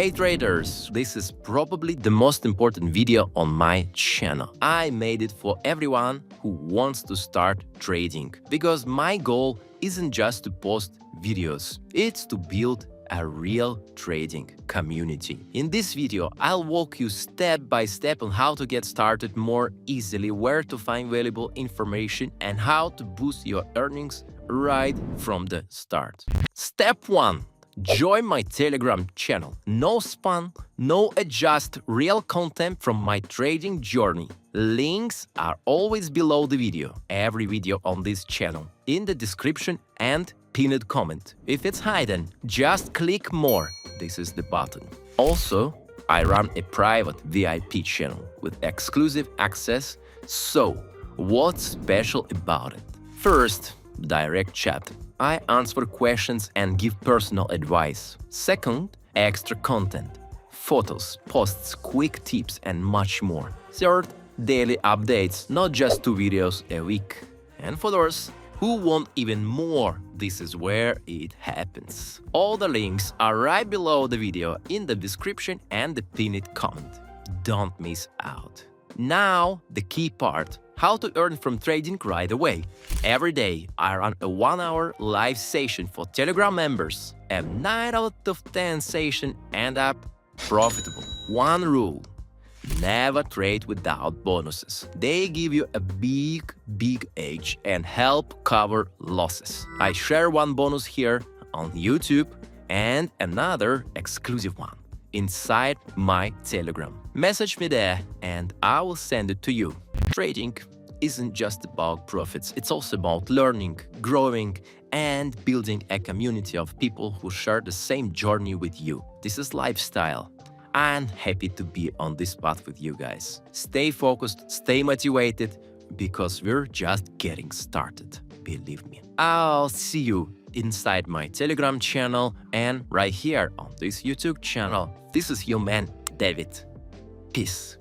Hey traders, this is probably the most important video on my channel. I made it for everyone who wants to start trading, because my goal isn't just to post videos, it's to build a real trading community. In this video, I'll walk you step by step on how to get started more easily, where to find valuable information, and how to boost your earnings right from the start. Step 1. Join my Telegram channel. No spam, no adjust, real content from my trading journey. Links are always below the video, every video on this channel, in the description and pinned comment. If it's hidden, just click more. This is the button. Also, I run a private VIP channel with exclusive access. So, what's special about it? First, direct chat. I answer questions and give personal advice. Second, extra content. Photos, posts, quick tips and much more. Third, daily updates, not just 2 videos a week. And for those who want even more, this is where it happens. All the links are right below the video in the description and the pinned comment. Don't miss out. Now, the key part. How to earn from trading right away. Every day, I run a 1-hour live session for Telegram members. And 9 out of 10 sessions end up profitable. One rule. Never trade without bonuses. They give you a big edge and help cover losses. I share one bonus here on YouTube and another exclusive one inside my Telegram. Message me there and I will send it to you. Trading isn't just about profits, it's also about learning, growing, and building a community of people who share the same journey with you. This is lifestyle. I'm happy to be on this path with you guys. Stay focused, stay motivated, because we're just getting started. Believe me. I'll see you inside my Telegram channel and right here on this YouTube channel. This is your man, Dawit. Peace.